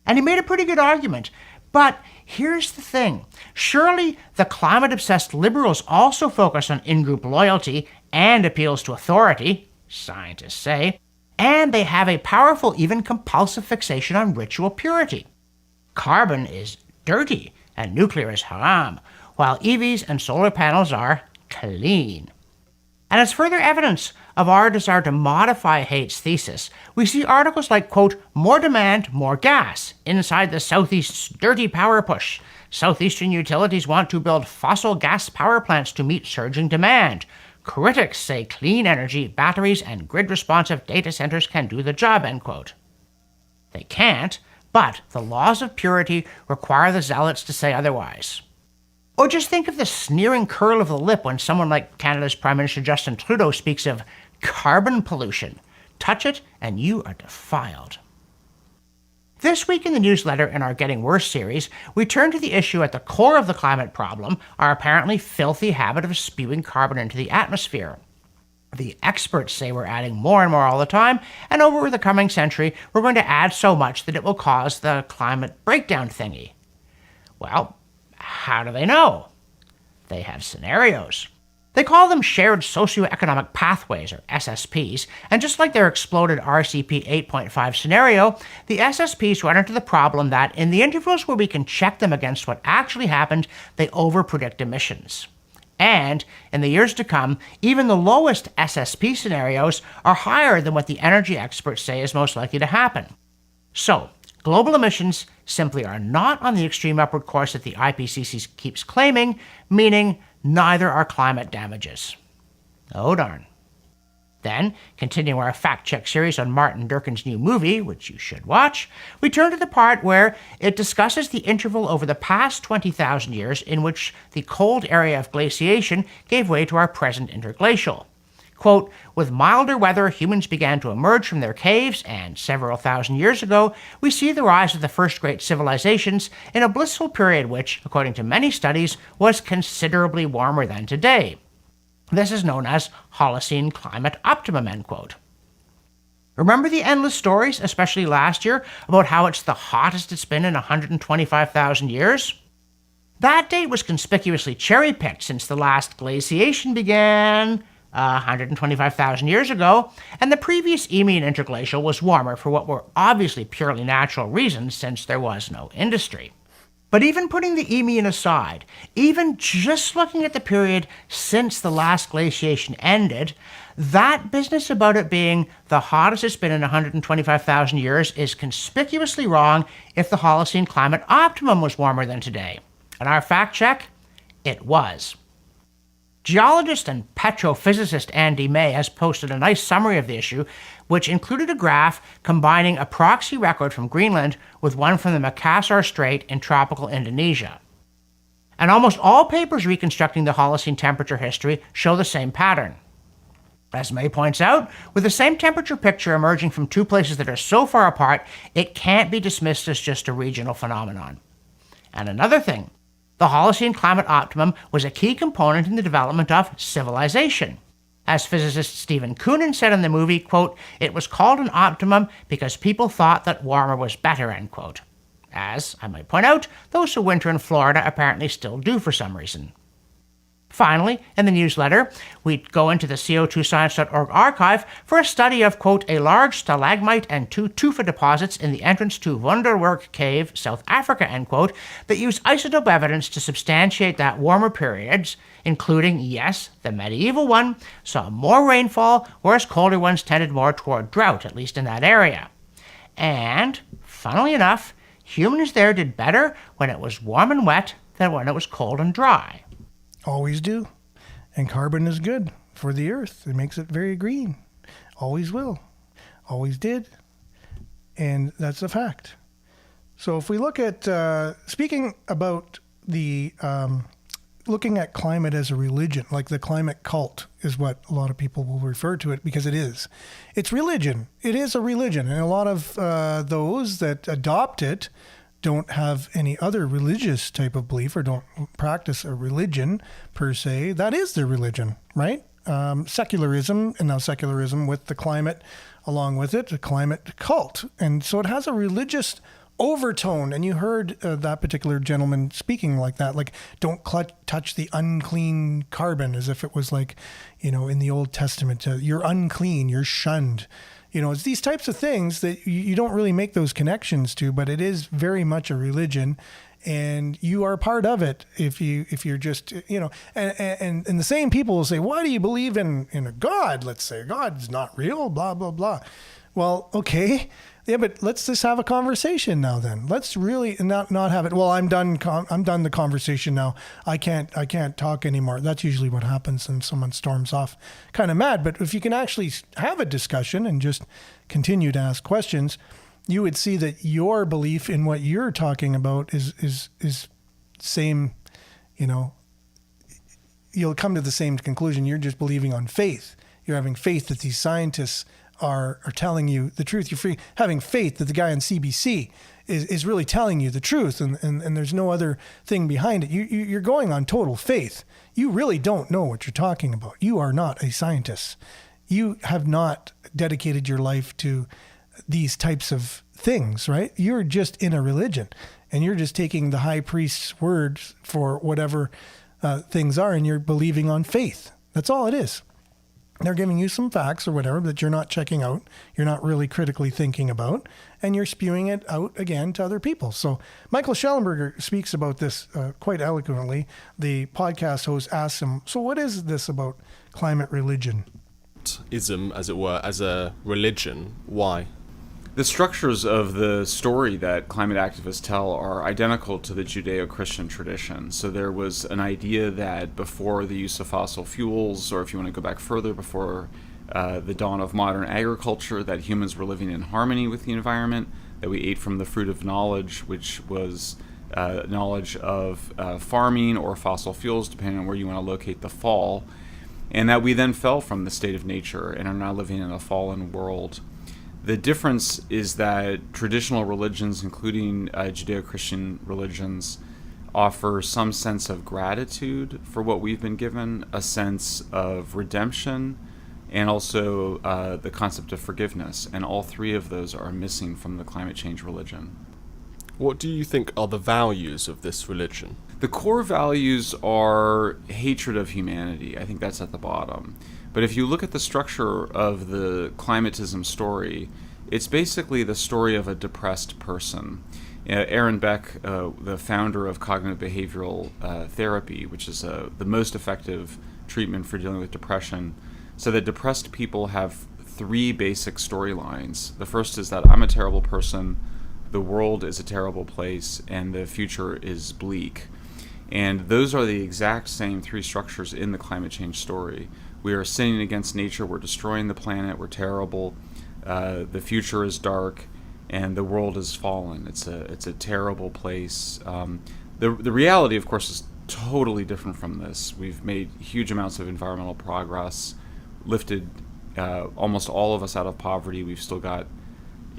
And he made a pretty good argument. But here's the thing. Surely the climate-obsessed liberals also focus on in-group loyalty and appeals to authority, scientists say, and they have a powerful, even compulsive fixation on ritual purity. Carbon is dirty and nuclear is haram, while EVs and solar panels are clean. And as further evidence of our desire to modify Haidt's thesis, we see articles like, quote, more demand, more gas, inside the Southeast's dirty power push. Southeastern utilities want to build fossil gas power plants to meet surging demand. Critics say clean energy, batteries, and grid-responsive data centers can do the job, end quote. They can't, but the laws of purity require the zealots to say otherwise. Or just think of the sneering curl of the lip when someone like Canada's Prime Minister Justin Trudeau speaks of carbon pollution. Touch it and you are defiled. This week in the newsletter in our Getting Worse series, we turn to the issue at the core of the climate problem, our apparently filthy habit of spewing carbon into the atmosphere. The experts say we're adding more and more all the time, and over the coming century, we're going to add so much that it will cause the climate breakdown thingy. Well, how do they know? They have scenarios. They call them shared socioeconomic pathways, or SSPs, and just like their exploded RCP 8.5 scenario, the SSPs run into the problem that in the intervals where we can check them against what actually happened, they overpredict emissions. And in the years to come, even the lowest SSP scenarios are higher than what the energy experts say is most likely to happen. So, global emissions simply are not on the extreme upward course that the IPCC keeps claiming, meaning neither are climate damages. Oh darn. Then, continuing our fact-check series on Martin Durkin's new movie, which you should watch, we turn to the part where it discusses the interval over the past 20,000 years in which the cold area of glaciation gave way to our present interglacial. Quote, with milder weather, humans began to emerge from their caves, and several thousand years ago, we see the rise of the first great civilizations in a blissful period which, according to many studies, was considerably warmer than today. This is known as Holocene climate optimum, end quote. Remember the endless stories, especially last year, about how it's the hottest it's been in 125,000 years? That date was conspicuously cherry-picked since the last glaciation began 125,000 years ago, and the previous Eemian interglacial was warmer for what were obviously purely natural reasons since there was no industry. But even putting the Eemian aside, even just looking at the period since the last glaciation ended, that business about it being the hottest it's been in 125,000 years is conspicuously wrong if the Holocene climate optimum was warmer than today. And our fact check, it was. Geologist and petrophysicist Andy May has posted a nice summary of the issue, which included a graph combining a proxy record from Greenland with one from the Makassar Strait in tropical Indonesia. And almost all papers reconstructing the Holocene temperature history show the same pattern. As May points out, with the same temperature picture emerging from two places that are so far apart, it can't be dismissed as just a regional phenomenon. And another thing, the Holocene climate optimum was a key component in the development of civilization. As physicist Stephen Koonin said in the movie, quote, "It was called an optimum because people thought that warmer was better," end quote. As, I might point out, those who winter in Florida apparently still do for some reason. Finally, in the newsletter, we go into the co2science.org archive for a study of, quote, "a large stalagmite and two tufa deposits in the entrance to Wonderwerk Cave, South Africa," end quote, that use isotope evidence to substantiate that warmer periods, including, yes, the medieval one, saw more rainfall, whereas colder ones tended more toward drought, at least in that area. And, funnily enough, humans there did better when it was warm and wet than when it was cold and dry. Always do. And carbon is good for the earth. It makes it very green. Always will. Always did. And that's a fact. So if we look at, speaking about the, looking at climate as a religion, like the climate cult is what a lot of people will refer to it, because it is. It's religion. It is a religion. And a lot of those that adopt it don't have any other religious type of belief or don't practice a religion per se. That is their religion, right? Secularism, and now secularism with the climate along with it, a climate cult. And so it has a religious overtone. And you heard that particular gentleman speaking like that, like, don't touch the unclean carbon, as if it was like, in the Old Testament, you're unclean, you're shunned. It's these types of things that you don't really make those connections to, but it is very much a religion, and you are part of it if you're just, and the same people will say, why do you believe in a God? Let's say God's not real, blah, blah, blah. Well, okay. Yeah, but let's just have a conversation now then. Let's really not have it. Well, I'm done the conversation now. I can't talk anymore. That's usually what happens when someone storms off kind of mad. But if you can actually have a discussion and just continue to ask questions, you would see that your belief in what you're talking about is same, you'll come to the same conclusion. You're just believing on faith. You're having faith that these scientists are telling you the truth. You're having faith that the guy on CBC is really telling you the truth, and there's no other thing behind it. You're going on total faith. You really don't know what you're talking about. You are not a scientist. You have not dedicated your life to these types of things, right? You're just in a religion, and you're just taking the high priest's words for whatever things are, and you're believing on faith. That's all it is. They're giving you some facts or whatever that you're not checking out, you're not really critically thinking about, and you're spewing it out again to other people. So Michael Schellenberger speaks about this quite eloquently. The podcast host asks him, so what is this about climate religion? Ism, as it were, as a religion. Why? The structures of the story that climate activists tell are identical to the Judeo-Christian tradition. So there was an idea that before the use of fossil fuels, or if you want to go back further, before the dawn of modern agriculture, that humans were living in harmony with the environment, that we ate from the fruit of knowledge, which was knowledge of farming or fossil fuels, depending on where you want to locate the fall, and that we then fell from the state of nature and are now living in a fallen world. The difference is that traditional religions, including Judeo-Christian religions, offer some sense of gratitude for what we've been given, a sense of redemption, and also the concept of forgiveness. And all three of those are missing from the climate change religion. What do you think are the values of this religion? The core values are hatred of humanity. I think that's at the bottom. But if you look at the structure of the climatism story, it's basically the story of a depressed person. Aaron Beck, the founder of cognitive behavioral therapy, which is the most effective treatment for dealing with depression, said that depressed people have three basic storylines. The first is that I'm a terrible person, the world is a terrible place, and the future is bleak. And those are the exact same three structures in the climate change story. We are sinning against nature, we're destroying the planet, we're terrible, the future is dark, and the world has fallen. It's a terrible place. The reality, of course, is totally different from this. We've made huge amounts of environmental progress, lifted almost all of us out of poverty. We've still got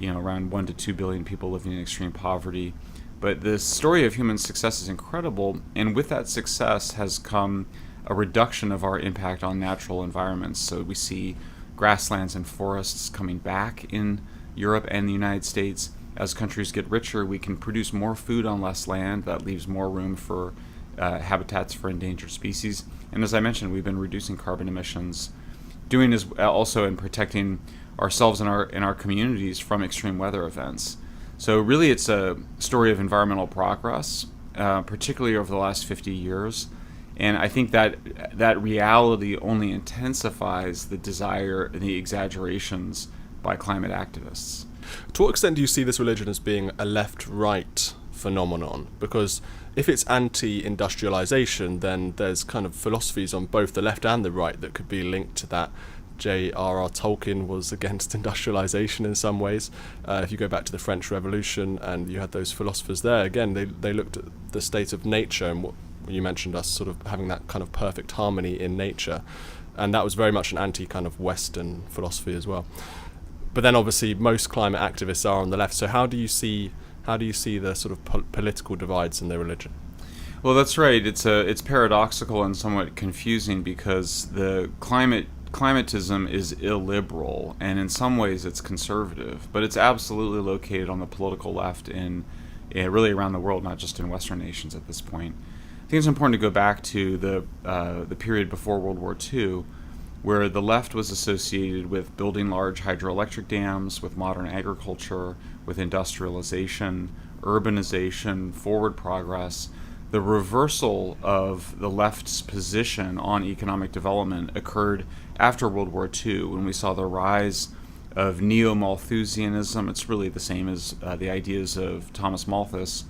around 1 to 2 billion people living in extreme poverty. But the story of human success is incredible, and with that success has come a reduction of our impact on natural environments. So we see grasslands and forests coming back in Europe and the United States. As countries get richer, we can produce more food on less land. That leaves more room for habitats for endangered species. And as I mentioned, we've been reducing carbon emissions, doing this also in protecting ourselves and our communities from extreme weather events. So really it's a story of environmental progress, particularly over the last 50 years. And I think that reality only intensifies the desire and the exaggerations by climate activists. To what extent do you see this religion as being a left-right phenomenon? Because if it's anti-industrialization, then there's kind of philosophies on both the left and the right that could be linked to that. J.R.R. Tolkien was against industrialization in some ways. If you go back to the French Revolution and you had those philosophers there, again, they looked at the state of nature, and what you mentioned us sort of having that kind of perfect harmony in nature. And that was very much an anti kind of Western philosophy as well. But then obviously most climate activists are on the left. So how do you see the sort of political divides in their religion? Well, that's right. It's paradoxical and somewhat confusing because the climatism is illiberal, and in some ways it's conservative, but it's absolutely located on the political left in really around the world, not just in Western nations at this point. I think it's important to go back to the period before World War II, where the left was associated with building large hydroelectric dams, with modern agriculture, with industrialization, urbanization, forward progress. The reversal of the left's position on economic development occurred after World War II, when we saw the rise of neo-Malthusianism. It's really the same as the ideas of Thomas Malthus,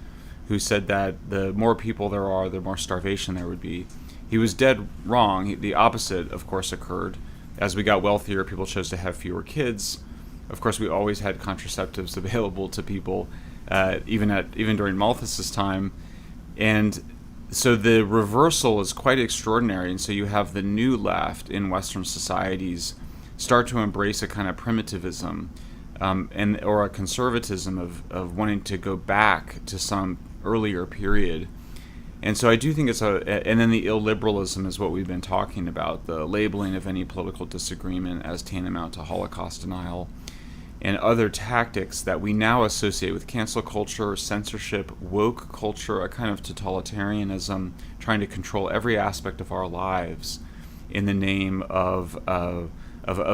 who said that the more people there are, the more starvation there would be. He was dead wrong. The opposite, of course, occurred. As we got wealthier, people chose to have fewer kids. Of course, we always had contraceptives available to people, even during Malthus's time. And so the reversal is quite extraordinary. And so you have the new left in Western societies start to embrace a kind of primitivism or a conservatism of wanting to go back to some earlier period. And so I do think and then the illiberalism is what we've been talking about, the labeling of any political disagreement as tantamount to Holocaust denial, and other tactics that we now associate with cancel culture, censorship, woke culture, a kind of totalitarianism, trying to control every aspect of our lives in the name of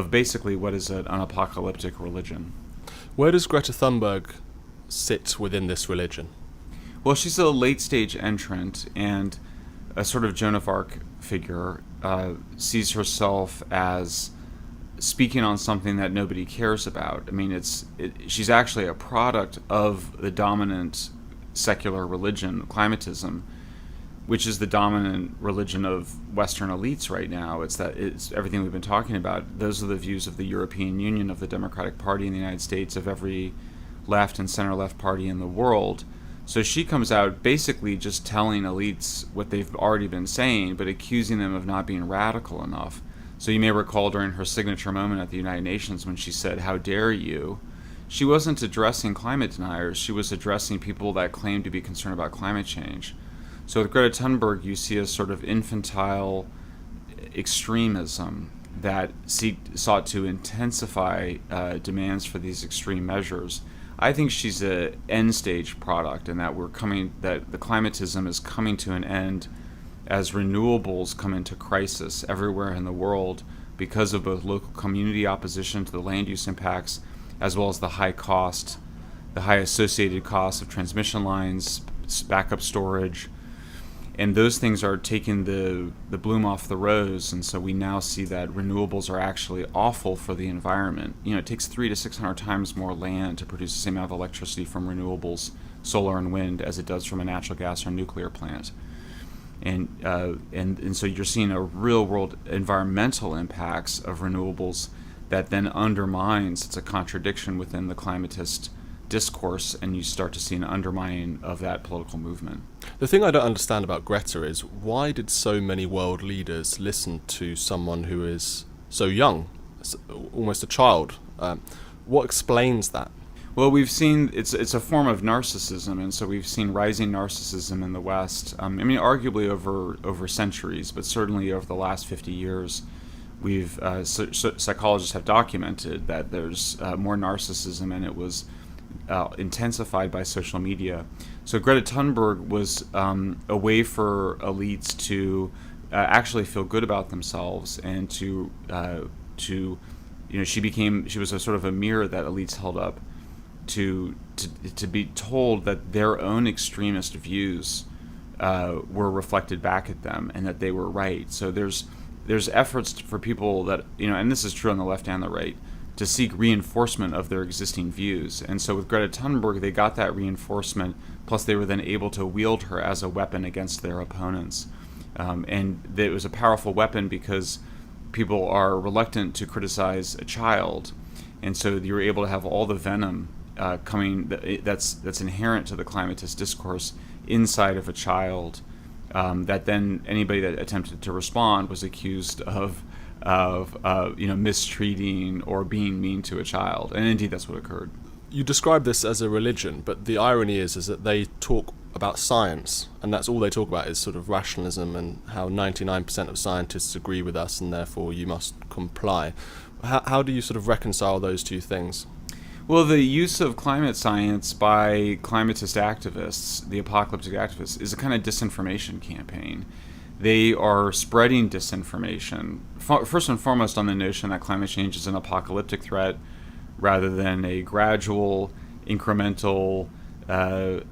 basically what is an apocalyptic religion. Where does Greta Thunberg sit within this religion? Well, she's a late-stage entrant and a sort of Joan of Arc figure, sees herself as speaking on something that nobody cares about. I mean, she's actually a product of the dominant secular religion, climatism, which is the dominant religion of Western elites right now. It's everything we've been talking about. Those are the views of the European Union, of the Democratic Party in the United States, of every left and center-left party in the world. So she comes out basically just telling elites what they've already been saying, but accusing them of not being radical enough. So you may recall during her signature moment at the United Nations when she said, "How dare you?" She wasn't addressing climate deniers. She was addressing people that claim to be concerned about climate change. So with Greta Thunberg, you see a sort of infantile extremism that sought to intensify demands for these extreme measures. I think she's a end stage product, and that that the climatism is coming to an end as renewables come into crisis everywhere in the world because of both local community opposition to the land use impacts, as well as the high associated costs of transmission lines, backup storage, and those things are taking the bloom off the rose. And so we now see that renewables are actually awful for the environment. It takes 300 to 600 times more land to produce the same amount of electricity from renewables, solar and wind, as it does from a natural gas or nuclear plant. And so you're seeing a real world environmental impacts of renewables that then undermines, it's a contradiction within the climatist discourse, and you start to see an undermining of that political movement. The thing I don't understand about Greta is, why did so many world leaders listen to someone who is so young, almost a child? What explains that? Well, we've seen it's a form of narcissism, and so we've seen rising narcissism in the West. Arguably over centuries, but certainly over the last 50 years, we've psychologists have documented that there's more narcissism, and it was intensified by social media. So Greta Thunberg was a way for elites to actually feel good about themselves, and to she was a sort of a mirror that elites held up to be told that their own extremist views were reflected back at them, and that they were right. So there's efforts for people that, and this is true on the left and the right, to seek reinforcement of their existing views. And so with Greta Thunberg, they got that reinforcement, plus they were then able to wield her as a weapon against their opponents. And it was a powerful weapon because people are reluctant to criticize a child. And so you were able to have all the venom that's inherent to the climatist discourse inside of a child, that then anybody that attempted to respond was accused of mistreating or being mean to a child. And indeed that's what occurred. You describe this as a religion, but the irony is that they talk about science, and that's all they talk about is sort of rationalism and how 99% of scientists agree with us and therefore you must comply. How do you sort of reconcile those two things? Well, the use of climate science by climatist activists, the apocalyptic activists, is a kind of disinformation campaign. They are spreading disinformation, first and foremost on the notion that climate change is an apocalyptic threat rather than a gradual, incremental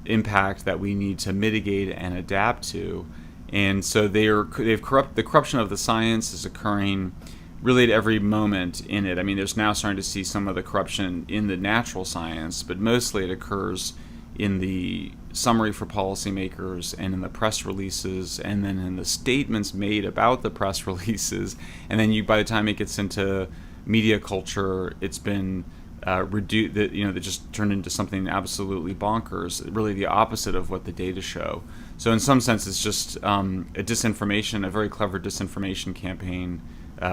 impact that we need to mitigate and adapt to. And so the corruption of the science is occurring really at every moment in it. I mean, there's now starting to see some of the corruption in the natural science, but mostly it occurs in the summary for policymakers and in the press releases, and then in the statements made about the press releases. And then by the time it gets into media culture, it's been reduced. That just turned into something absolutely bonkers. Really, the opposite of what the data show. So, in some sense, it's just a very clever disinformation campaign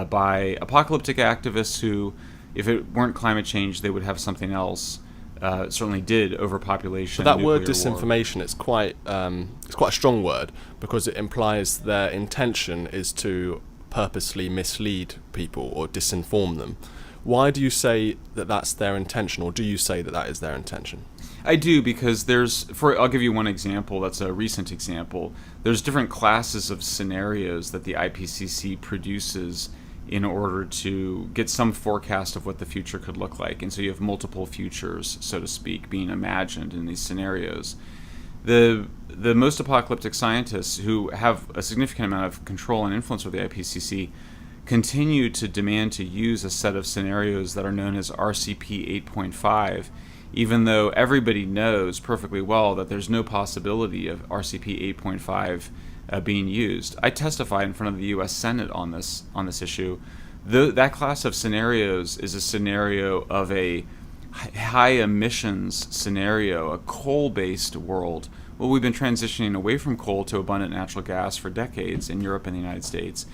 by apocalyptic activists who, if it weren't climate change, they would have something else. Certainly did overpopulation. But that word disinformation, it's quite a strong word, because it implies their intention is to purposely mislead people or disinform them. Why do you say that that's their intention, or do you say that that is their intention? I do, because I'll give you one example that's a recent example. There's different classes of scenarios that the IPCC produces in order to get some forecast of what the future could look like. And so you have multiple futures, so to speak, being imagined in these scenarios. The most apocalyptic scientists, who have a significant amount of control and influence over the IPCC, continue to demand to use a set of scenarios that are known as RCP 8.5, even though everybody knows perfectly well that there's no possibility of RCP 8.5 being used. I testified in front of the U.S. Senate on this issue. That class of scenarios is a scenario of a high emissions scenario, a coal-based world. Well, we've been transitioning away from coal to abundant natural gas for decades in Europe and the United States.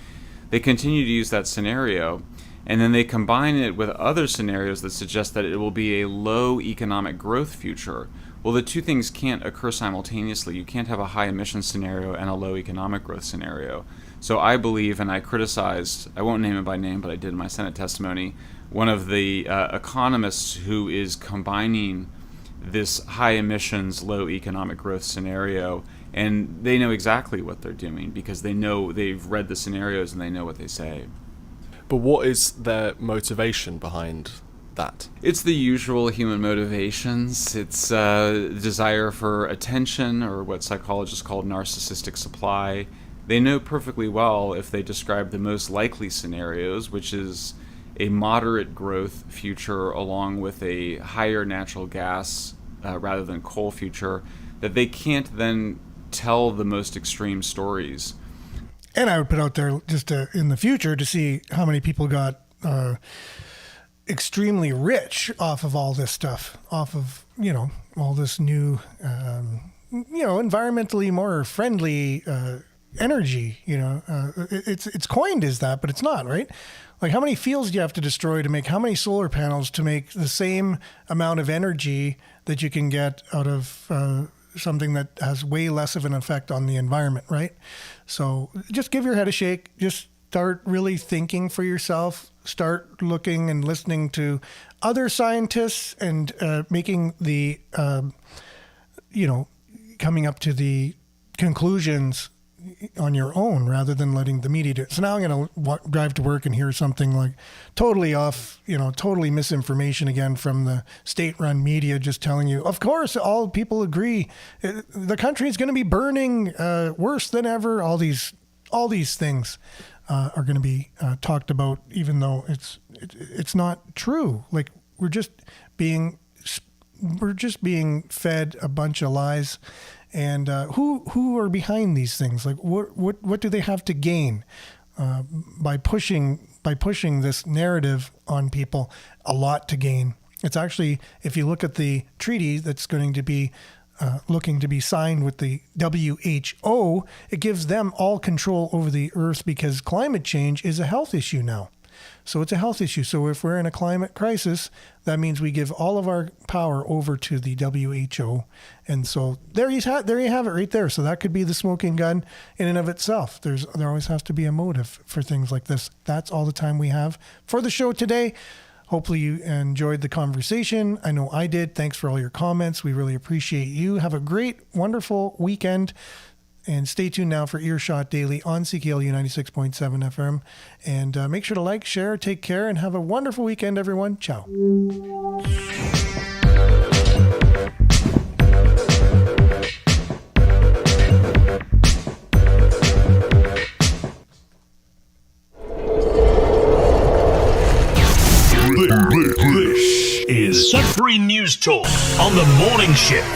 They continue to use that scenario, and then they combine it with other scenarios that suggest that it will be a low economic growth future. Well, the two things can't occur simultaneously. You can't have a high emission scenario and a low economic growth scenario. So I believe, and I criticized, I won't name it by name, but I did in my Senate testimony, one of the economists who is combining this high emissions, low economic growth scenario, and they know exactly what they're doing because they've read the scenarios and they know what they say. But what is their motivation behind that? It's the usual human motivations. It's desire for attention, or what psychologists call narcissistic supply. They know perfectly well if they describe the most likely scenarios, which is a moderate growth future along with a higher natural gas rather than coal future, that they can't then tell the most extreme stories. And I would put out there just in the future to see how many people got extremely rich off of all this stuff, off of, all this new, environmentally more friendly energy. It's coined as that, but it's not, right? Like, how many fields do you have to destroy to make how many solar panels to make the same amount of energy that you can get out of something that has way less of an effect on the environment, right? So just give your head a shake. Just start really thinking for yourself. Start looking and listening to other scientists and making the, coming up to the conclusions on your own rather than letting the media do it. So now I'm going to drive to work and hear something like totally off, totally misinformation again from the state-run media just telling you, of course, all people agree the country is going to be burning worse than ever. All these things are going to be talked about, even though it's not true. Like, we're just being fed a bunch of lies. And who are behind these things? Like, what do they have to gain by pushing this narrative on people? A lot to gain. It's actually, if you look at the treaty that's going to be looking to be signed with the WHO, it gives them all control over the earth because climate change is a health issue now. So it's a health issue. So if we're in a climate crisis, that means we give all of our power over to the WHO. And so there you have it right there. So that could be the smoking gun in and of itself. There always has to be a motive for things like this. That's all the time we have for the show today. Hopefully you enjoyed the conversation. I know I did. Thanks for all your comments. We really appreciate you. Have a great, wonderful weekend. And stay tuned now for Earshot Daily on CKLU 96.7 FM. And make sure to like, share, take care, and have a wonderful weekend, everyone. Ciao. This is Sudbury News Talk on the morning shift.